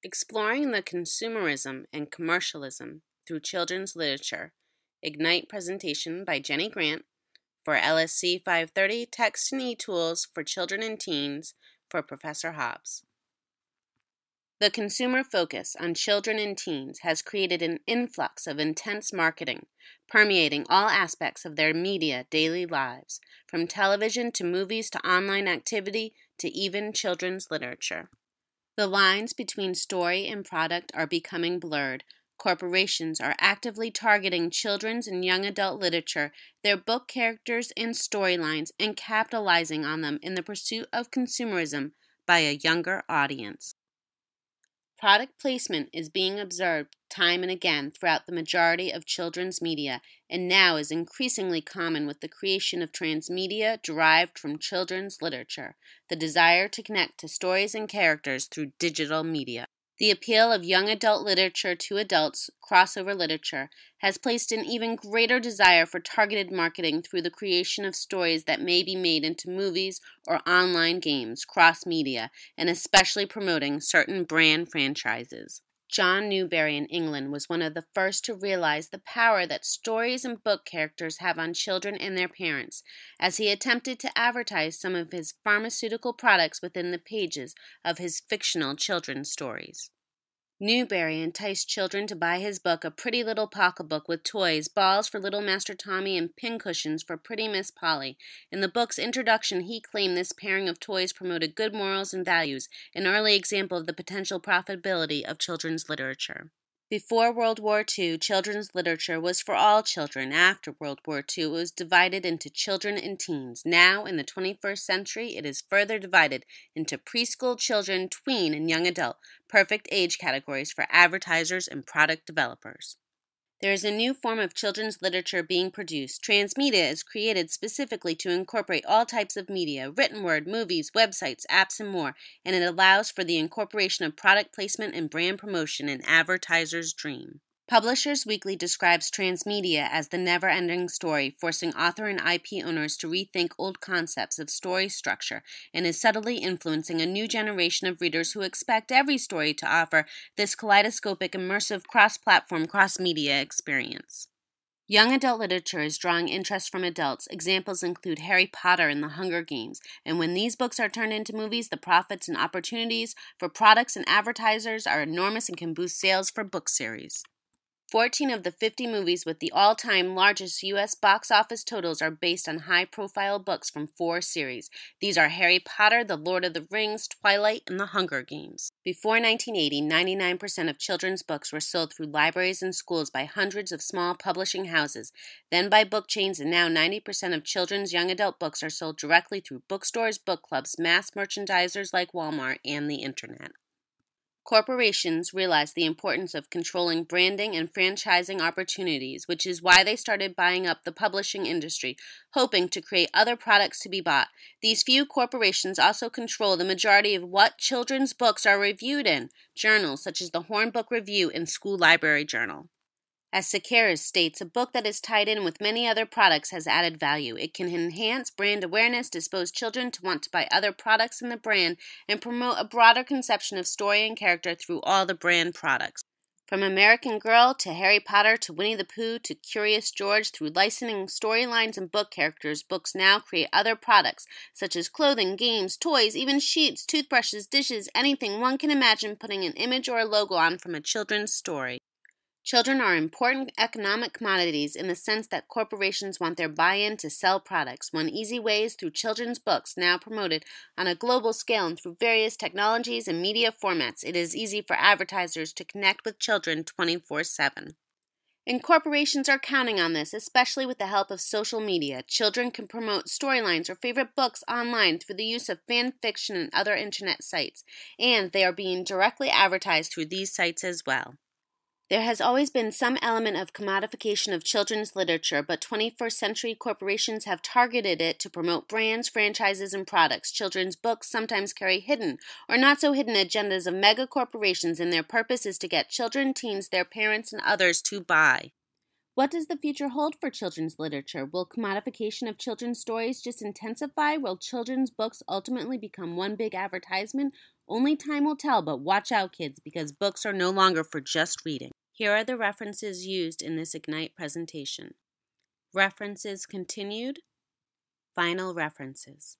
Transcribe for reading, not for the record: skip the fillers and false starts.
Exploring the Consumerism and Commercialism Through Children's Literature. Ignite presentation by Jenny Grant for LSC 530 Text and E-Tools for Children and Teens for Professor Hobbs. The consumer focus on children and teens has created an influx of intense marketing, permeating all aspects of their media daily lives, from television to movies to online activity to even children's literature. The lines between story and product are becoming blurred. Corporations are actively targeting children's and young adult literature, their book characters and storylines, and capitalizing on them in the pursuit of consumerism by a younger audience. Product placement is being observed time and again throughout the majority of children's media, and now is increasingly common with the creation of transmedia derived from children's literature, the desire to connect to stories and characters through digital media. The appeal of young adult literature to adults, crossover literature, has placed an even greater desire for targeted marketing through the creation of stories that may be made into movies or online games, cross-media, and especially promoting certain brand franchises. John Newbery in England was one of the first to realize the power that stories and book characters have on children and their parents, as he attempted to advertise some of his pharmaceutical products within the pages of his fictional children's stories. Newbery enticed children to buy his book, A Pretty Little Pocketbook with toys, balls for little Master Tommy, and pincushions for pretty Miss Polly. In the book's introduction, he claimed this pairing of toys promoted good morals and values, an early example of the potential profitability of children's literature. Before World War II, children's literature was for all children. After World War II, it was divided into children and teens. Now, in the 21st century, it is further divided into preschool, children, tween, and young adult, perfect age categories for advertisers and product developers. There is a new form of children's literature being produced. Transmedia is created specifically to incorporate all types of media, written word, movies, websites, apps, and more, and it allows for the incorporation of product placement and brand promotion, an advertiser's dream. Publishers Weekly describes transmedia as the never-ending story, forcing author and IP owners to rethink old concepts of story structure, and is subtly influencing a new generation of readers who expect every story to offer this kaleidoscopic, immersive, cross-platform, cross-media experience. Young adult literature is drawing interest from adults. Examples include Harry Potter and the Hunger Games, and when these books are turned into movies, the profits and opportunities for products and advertisers are enormous and can boost sales for book series. 14 of the 50 movies with the all-time largest U.S. box office totals are based on high-profile books from 4 series. These are Harry Potter, The Lord of the Rings, Twilight, and The Hunger Games. Before 1980, 99% of children's books were sold through libraries and schools by hundreds of small publishing houses, then by book chains, and now 90% of children's young adult books are sold directly through bookstores, book clubs, mass merchandisers like Walmart, and the Internet. Corporations realized the importance of controlling branding and franchising opportunities, which is why they started buying up the publishing industry, hoping to create other products to be bought. These few corporations also control the majority of what children's books are reviewed in, journals such as the Horn Book Review and School Library Journal. As Sequeiros states, a book that is tied in with many other products has added value. It can enhance brand awareness, dispose children to want to buy other products in the brand, and promote a broader conception of story and character through all the brand products. From American Girl to Harry Potter to Winnie the Pooh to Curious George, through licensing storylines and book characters, books now create other products such as clothing, games, toys, even sheets, toothbrushes, dishes, anything one can imagine putting an image or a logo on from a children's story. Children are important economic commodities in the sense that corporations want their buy-in to sell products. One easy way is through children's books, now promoted on a global scale and through various technologies and media formats. It is easy for advertisers to connect with children 24/7. And corporations are counting on this, especially with the help of social media. Children can promote storylines or favorite books online through the use of fan fiction and other internet sites, and they are being directly advertised through these sites as well. There has always been some element of commodification of children's literature, but 21st century corporations have targeted it to promote brands, franchises, and products. Children's books sometimes carry hidden or not so hidden agendas of mega corporations, and their purpose is to get children, teens, their parents, and others to buy. What does the future hold for children's literature? Will commodification of children's stories just intensify? Will children's books ultimately become one big advertisement? Only time will tell, but watch out, kids, because books are no longer for just reading. Here are the references used in this Ignite presentation. References continued. Final references.